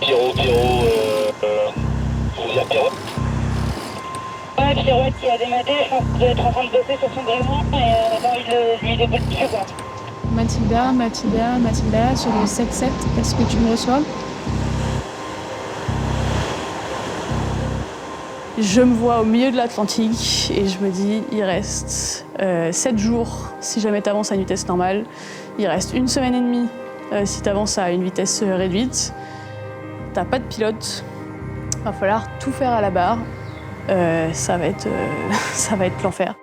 Pierrot, il y a Pierrot. Ouais, Pierrot qui a dématé, je pense qu'il doit être en train de bosser sur son gréement et bon, il lui déboule dessus quoi. Mathilda, sur le 7-7, est-ce que tu me reçois? Je me vois au milieu de l'Atlantique et je me dis, il reste 7 jours si jamais tu avances à une vitesse normale. Il reste 1 semaine et demie si tu avances à une vitesse réduite. T'as pas de pilote, va falloir tout faire à la barre. Ça va être l'enfer.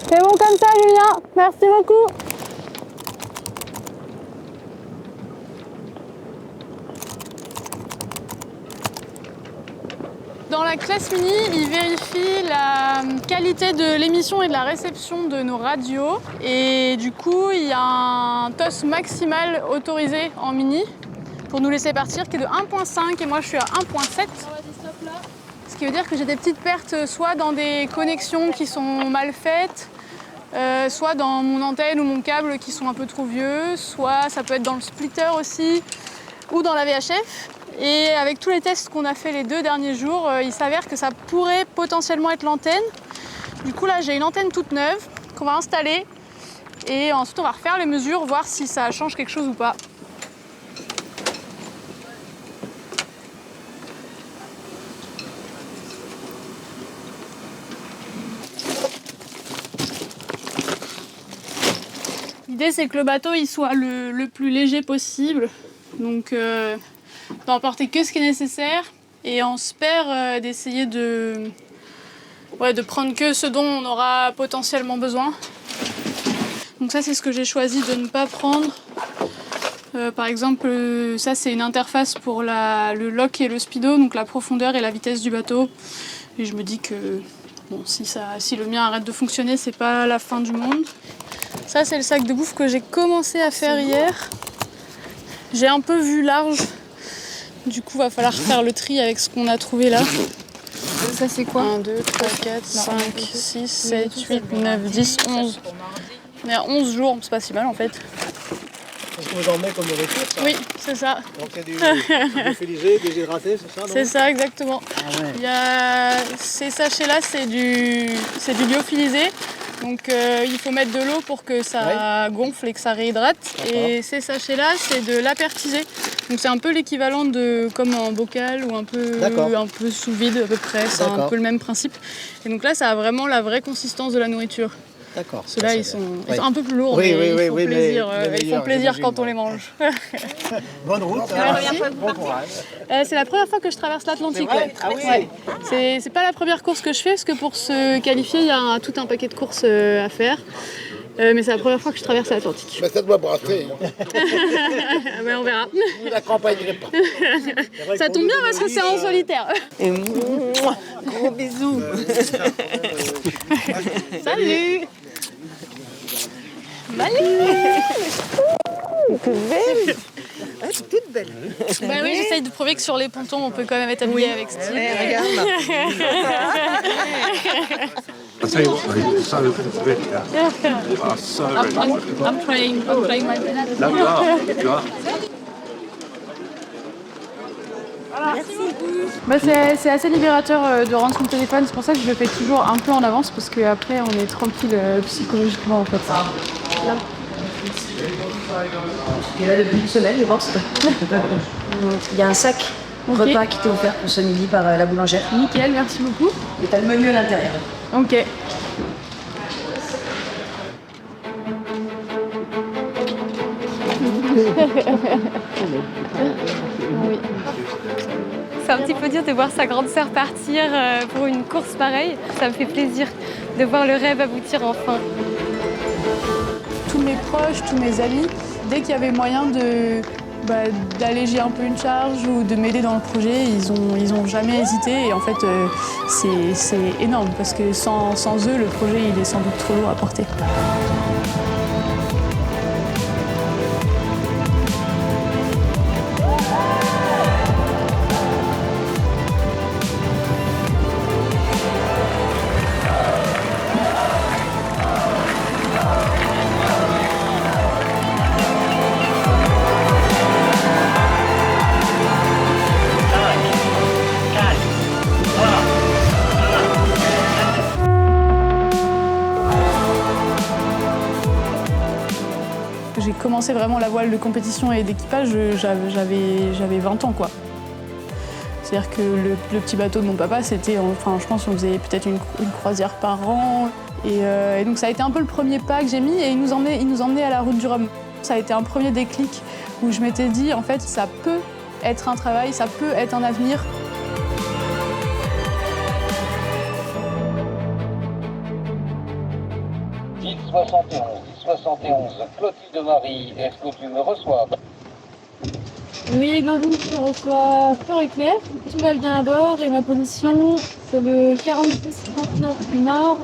C'est bon comme ça, Julien. Merci beaucoup. Dans la classe mini, il vérifie la qualité de l'émission et de la réception de nos radios. Et du coup, il y a un TOS maximal autorisé en mini pour nous laisser partir, qui est de 1.5 et moi je suis à 1.7. Ce qui veut dire que j'ai des petites pertes soit dans des connexions qui sont mal faites, soit dans mon antenne ou mon câble qui sont un peu trop vieux, soit ça peut être dans le splitter aussi, ou dans la VHF. Et avec tous les tests qu'on a fait les 2 derniers jours, il s'avère que ça pourrait potentiellement être l'antenne. Du coup là j'ai une antenne toute neuve qu'on va installer et ensuite on va refaire les mesures, voir si ça change quelque chose ou pas. L'idée c'est que le bateau il soit le plus léger possible, donc d'emporter que ce qui est nécessaire et on espère d'essayer de prendre que ce dont on aura potentiellement besoin. Donc ça c'est ce que j'ai choisi de ne pas prendre. Par exemple ça c'est une interface pour le lock et le speedo, donc la profondeur et la vitesse du bateau. Et je me dis que bon, si le mien arrête de fonctionner, c'est pas la fin du monde. Ça, c'est le sac de bouffe que j'ai commencé à faire hier. J'ai un peu vu large. Du coup, va falloir faire le tri avec ce qu'on a trouvé là. Ça, c'est quoi? 1, 2, 3, 4, 5, 6, 7, 8, 9, 10, 11. On est à 11 jours, c'est pas si mal en fait. C'est ce qu'on vous en met comme nourriture, ça? Oui, c'est ça. Donc il y a du lyophilisé, déshydraté, c'est ça? C'est ça, exactement. Ah ouais. Il y a ces sachets-là, c'est du lyophilisé. Donc il faut mettre de l'eau pour que ça gonfle et que ça réhydrate. Et ces sachets-là, c'est de l'apertisé. Donc c'est un peu l'équivalent de comme un bocal ou un peu sous vide à peu près. C'est un peu le même principe. Et donc là, ça a vraiment la vraie consistance de la nourriture. D'accord. Ceux-là, ils sont un peu plus lourds, mais ils font plaisir quand on les mange. Bonne route. Merci. Bon courage. C'est la première fois que je traverse l'Atlantique. Ah oui. Ouais. C'est pas la première course que je fais, parce que pour se qualifier, il y a tout un paquet de courses à faire. Mais c'est la première fois que je traverse l'Atlantique. Mais ça doit brasser. Mais on verra. Vous n'accompagnerez pas. Ça tombe bien parce que c'est en solitaire. Et gros bisous. Salut. Salut. Que belle. Ah, c'est toute belle. Bah oui, j'essaye de prouver que sur les pontons, on peut quand même être habillé avec style. Regarde. I'll tell you what, mate, it's so good. You are so ready. I'm playing my best. No, you are. You are. Bah c'est assez libérateur de rendre son téléphone, c'est pour ça que je le fais toujours un peu en avance parce qu'après on est tranquille psychologiquement en fait. Là. Et là depuis une semaine, je pense. Il y a un sac repas qui t'est offert pour ce midi par la boulangère. Nickel, merci beaucoup. Et t'as le menu à l'intérieur. Ok. Oui. C'est un petit peu dur de voir sa grande sœur partir pour une course pareille. Ça me fait plaisir de voir le rêve aboutir enfin. Tous mes proches, tous mes amis, dès qu'il y avait moyen de d'alléger un peu une charge ou de m'aider dans le projet. Ils ont jamais hésité et en fait c'est énorme parce que sans eux le projet il est sans doute trop lourd à porter. J'ai commencé vraiment la voile de compétition et d'équipage, j'avais 20 ans quoi. C'est-à-dire que le petit bateau de mon papa, c'était, enfin je pense qu'on faisait peut-être une croisière par an. Et donc ça a été un peu le premier pas que j'ai mis et il nous emmenait à la route du Rhum. Ça a été un premier déclic où je m'étais dit en fait ça peut être un travail, ça peut être un avenir. Île 71, Clotilde Marie, est-ce que tu me reçois? Oui, bonjour, je reçois fort et clair. Tout va bien à bord et ma position, c'est le 46-39 du nord,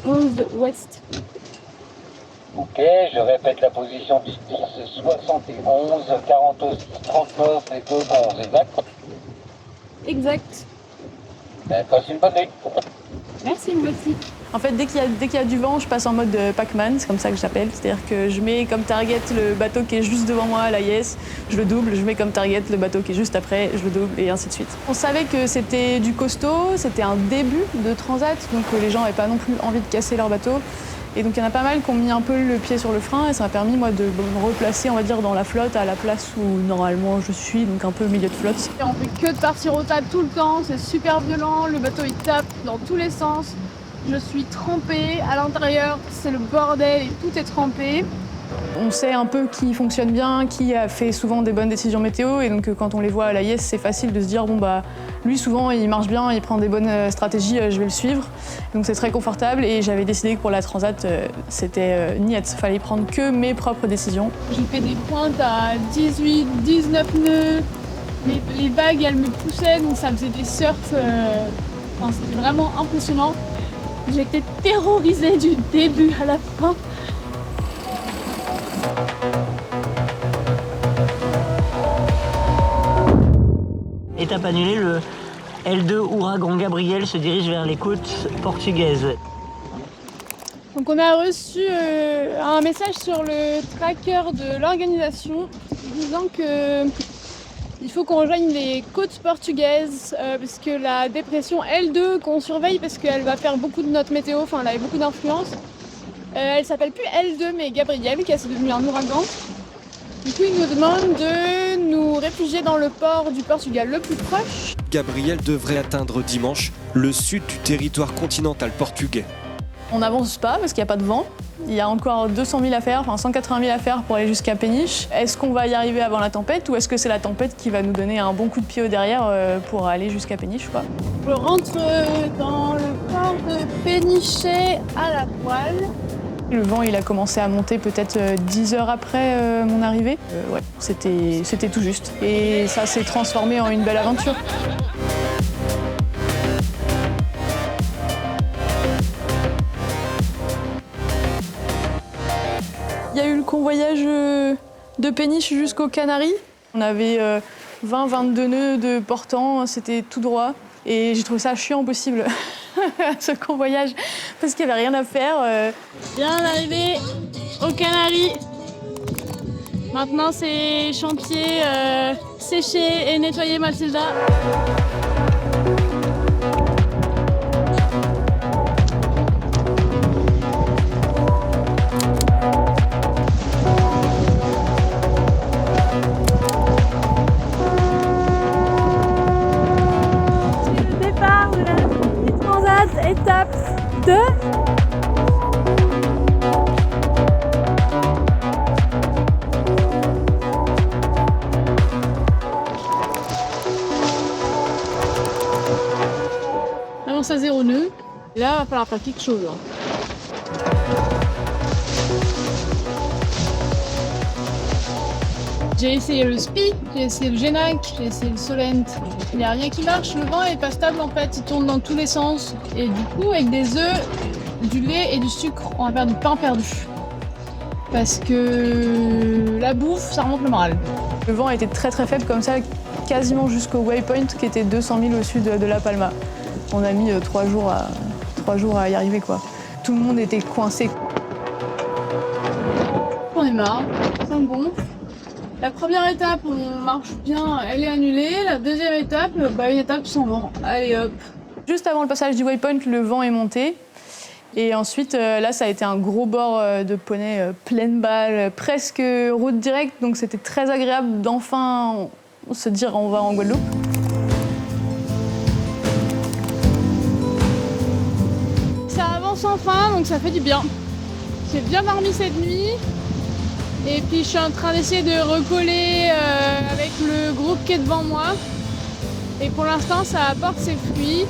11 ouest. Ok, je répète la position du 10-71, 46-39 et 2-11, exact? Exact. Ben, passe une bonne nuit. Merci, moi aussi. En fait, dès qu'il y a du vent, je passe en mode Pac-Man, c'est comme ça que j'appelle. C'est-à-dire que je mets comme target le bateau qui est juste devant moi à l'AIS, je le double, je mets comme target le bateau qui est juste après, je le double et ainsi de suite. On savait que c'était du costaud, c'était un début de transat, donc les gens n'avaient pas non plus envie de casser leur bateau. Et donc il y en a pas mal qui ont mis un peu le pied sur le frein et ça m'a permis moi de me replacer, on va dire, dans la flotte à la place où normalement je suis, donc un peu au milieu de flotte. Et on fait que de partir au tas tout le temps, c'est super violent, le bateau il tape dans tous les sens. Je suis trempée à l'intérieur, c'est le bordel et tout est trempé. On sait un peu qui fonctionne bien, qui a fait souvent des bonnes décisions météo et donc quand on les voit à l'AIS, c'est facile de se dire bon bah lui souvent il marche bien, il prend des bonnes stratégies, je vais le suivre. Donc c'est très confortable et j'avais décidé que pour la transat c'était niet, fallait prendre que mes propres décisions. J'ai fait des pointes à 18, 19 nœuds, les vagues elles me poussaient donc ça faisait des surfs, c'était vraiment impressionnant. J'ai été terrorisée du début à la fin. Étape annulée, le L2 Ouragan Gabriel se dirige vers les côtes portugaises. Donc on a reçu un message sur le tracker de l'organisation disant que il faut qu'on rejoigne les côtes portugaises parce que la dépression L2 qu'on surveille parce qu'elle va faire beaucoup de notre météo, enfin elle avait beaucoup d'influence. Elle s'appelle plus L2 mais Gabriel qui est devenu un ouragan. Du coup il nous demande de nous réfugier dans le port du Portugal le plus proche. Gabriel devrait atteindre dimanche le sud du territoire continental portugais. On n'avance pas parce qu'il n'y a pas de vent. Il y a encore 200 000 à faire, enfin 180 000 à faire pour aller jusqu'à Péniche. Est-ce qu'on va y arriver avant la tempête ou est-ce que c'est la tempête qui va nous donner un bon coup de pied au derrière pour aller jusqu'à Péniche quoi? Je rentre dans le port de Pénichet à la voile. Le vent il a commencé à monter peut-être 10 heures après mon arrivée. Ouais, c'était tout juste. Et ça s'est transformé en une belle aventure. Il y a eu le convoyage de Péniche jusqu'aux Canaries. On avait 20-22 nœuds de portant, c'était tout droit. Et j'ai trouvé ça chiant possible, ce convoyage, parce qu'il n'y avait rien à faire. Bien arrivé aux Canaries. Maintenant, c'est chantier, sécher et nettoyer Mathilda. Étape 2. Avance à 0 nœud. Et là, il va falloir faire quelque chose. J'ai essayé le SPI, j'ai essayé le Genac, j'ai essayé le Solent. Il n'y a rien qui marche, le vent est pas stable en fait, il tourne dans tous les sens. Et du coup, avec des œufs, du lait et du sucre, on va faire du pain perdu. Parce que la bouffe, ça remonte le moral. Le vent était très très faible comme ça, quasiment jusqu'au waypoint qui était 200 000 au sud de La Palma. On a mis 3 jours à y arriver quoi. Tout le monde était coincé. On est marre, ça me gonfle. La première étape, on marche bien, elle est annulée. La deuxième étape, une étape sans vent. Allez hop. Juste avant le passage du waypoint, le vent est monté. Et ensuite, là, ça a été un gros bord de poney pleine balle, presque route directe. Donc c'était très agréable d'enfin se dire on va en Guadeloupe. Ça avance enfin, donc ça fait du bien. J'ai bien dormi cette nuit. Et puis je suis en train d'essayer de recoller avec le groupe qui est devant moi. Et pour l'instant, ça apporte ses fruits.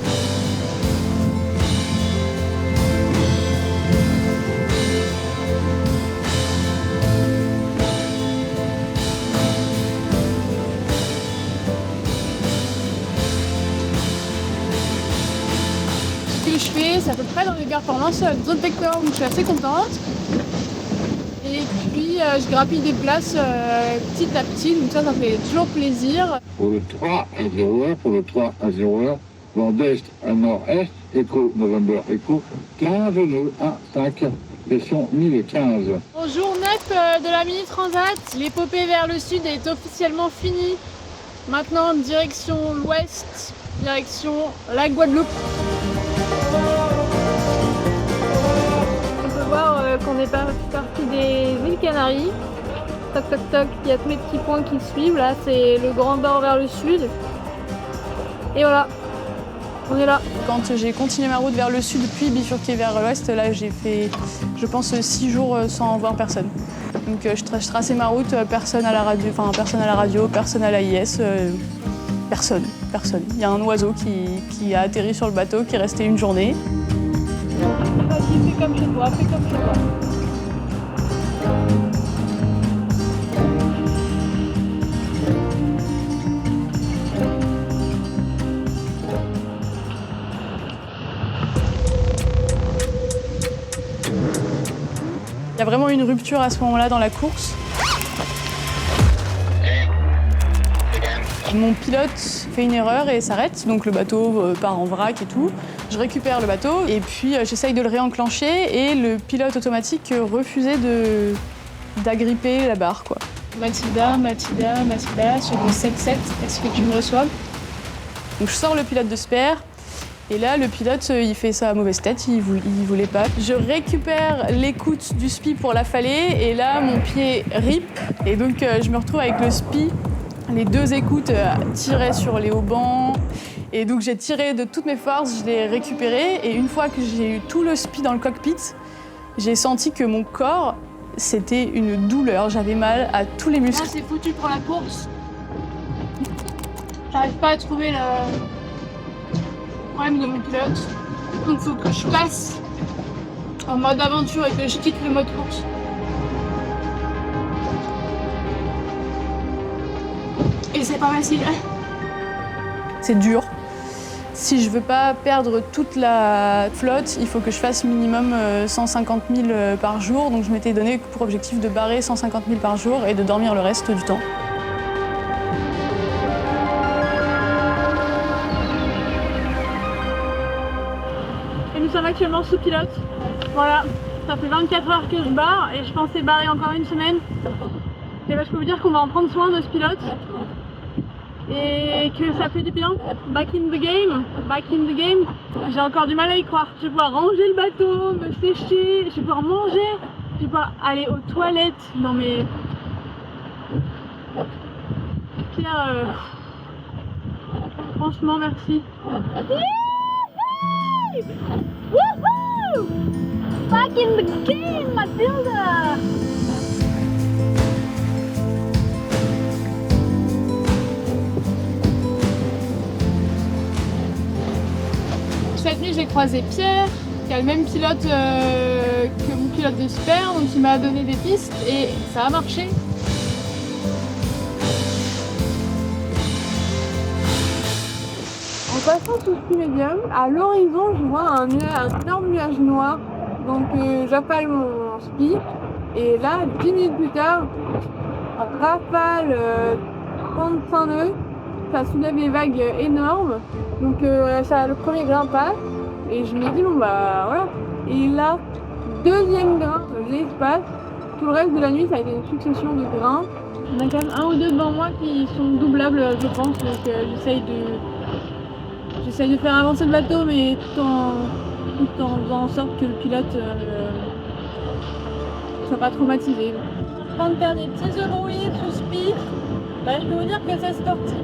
Ce que je fais, c'est à peu près dans les performances zone pectorale, donc je suis assez contente. Et puis je grappille des places petit à petit, donc ça fait toujours plaisir. Pour le 3 à 0h, pour le 3 à 0h, vent d'est à nord-est, écho, November, écho, 15 nœuds, 1, 5, pression 1015. Au jour 9 de la Mini Transat, l'épopée vers le sud est officiellement finie. Maintenant, direction l'ouest, direction la Guadeloupe. Qu'on est parti des îles Canaries. Toc toc toc, il y a tous les petits points qui suivent. Là, c'est le grand bord vers le sud. Et voilà, on est là. Quand j'ai continué ma route vers le sud, puis bifurqué vers l'ouest, là j'ai fait, je pense, 6 jours sans voir personne. Donc je traçais ma route, personne à la radio, personne à l'AIS, personne. Il y a un oiseau qui a atterri sur le bateau, qui est resté une journée. Vas-y, fais comme chez toi, fais comme chez toi. Il y a vraiment une rupture à ce moment-là dans la course. Mon pilote fait une erreur et s'arrête, donc le bateau part en vrac et tout. Je récupère le bateau et puis j'essaye de le réenclencher et le pilote automatique refusait d'agripper la barre, quoi. Mathilda, sur le 7-7, est-ce que tu me reçois? Donc je sors le pilote de spare et là le pilote il fait sa mauvaise tête, il voulait pas. Je récupère l'écoute du SPI pour l'affaler et là mon pied rip et donc je me retrouve avec le SPI. Les 2 écoutes tiraient sur les haubans et donc j'ai tiré de toutes mes forces, je l'ai récupéré et une fois que j'ai eu tout le SPI dans le cockpit, j'ai senti que mon corps, c'était une douleur, j'avais mal à tous les muscles. Là c'est foutu pour la course. J'arrive pas à trouver le problème de mon pilote, donc faut que je passe en mode aventure et que je quitte le mode course. Et c'est pas facile. C'est dur. Si je veux pas perdre toute la flotte, il faut que je fasse minimum 150 000 par jour. Donc je m'étais donné pour objectif de barrer 150 000 par jour et de dormir le reste du temps. Et nous sommes actuellement sous pilote. Voilà, ça fait 24 heures que je barre et je pensais barrer encore une semaine. Et ben, je peux vous dire qu'on va en prendre soin de ce pilote. Et que ça fait du bien. Back in the game. J'ai encore du mal à y croire. Je vais pouvoir ranger le bateau, me sécher, je vais pouvoir manger, je vais pouvoir aller aux toilettes. Non mais... Pierre, franchement merci. Woohoo! Back in the game, Mathilda! Cette nuit, j'ai croisé Pierre, qui a le même pilote que mon pilote de spare, donc il m'a donné des pistes et ça a marché. passant sous ski médium, à l'horizon, je vois un énorme nuage noir. Donc j'appelle mon ski. Et là, 10 minutes plus tard, en rafale 35 nœuds, ça soulève des vagues énormes. Donc ça, le premier grain passe. Et je me dis, bon bah voilà. Et là, deuxième grain, l'espace. Tout le reste de la nuit, ça a été une succession de grains. Il y en a quand même un ou deux devant moi qui sont doublables, je pense. Donc j'essaye de faire avancer le bateau, mais tout en faisant en sorte que le pilote soit pas traumatisé. En train de faire des petits rebrouillés sous speed. Bah, je peux vous dire que c'est sportif.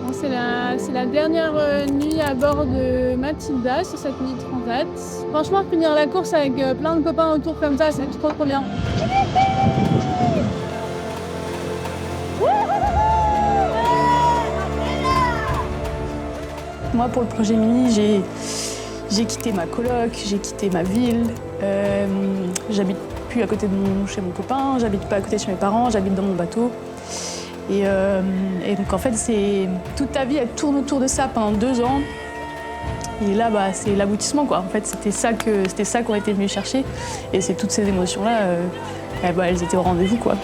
Bon, c'est la dernière nuit à bord de Matilda sur cette nuit transat. Franchement, finir la course avec plein de copains autour comme ça, c'est trop bien. Moi, pour le projet Mini, j'ai quitté ma coloc, j'ai quitté ma ville. J'habite plus à côté chez mon copain, j'habite pas à côté de chez mes parents, j'habite dans mon bateau. Et donc en fait, toute ta vie, elle tourne autour de ça pendant 2 ans. Et là, bah, c'est l'aboutissement, quoi. En fait, c'était ça qu'on était venu chercher. Et c'est toutes ces émotions-là, elles étaient au rendez-vous, quoi.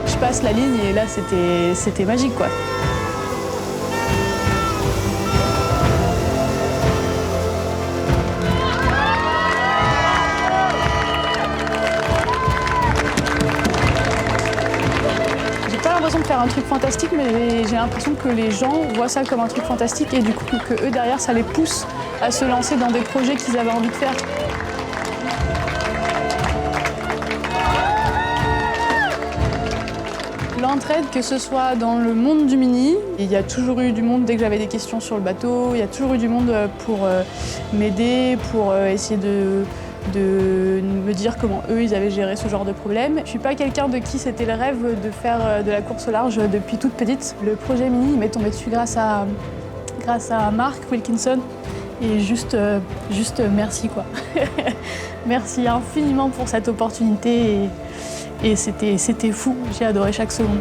Je passe la ligne et là, c'était magique, quoi. De faire un truc fantastique, mais j'ai l'impression que les gens voient ça comme un truc fantastique et du coup que eux derrière ça les pousse à se lancer dans des projets qu'ils avaient envie de faire. L'entraide, que ce soit dans le monde du mini, il y a toujours eu du monde dès que j'avais des questions sur le bateau, il y a toujours eu du monde pour m'aider, pour essayer de me dire comment eux ils avaient géré ce genre de problème. Je suis pas quelqu'un de qui c'était le rêve de faire de la course au large depuis toute petite. Le projet Mini m'est tombé dessus grâce à Mark Wilkinson et juste merci, quoi. Merci infiniment pour cette opportunité et c'était fou, j'ai adoré chaque seconde.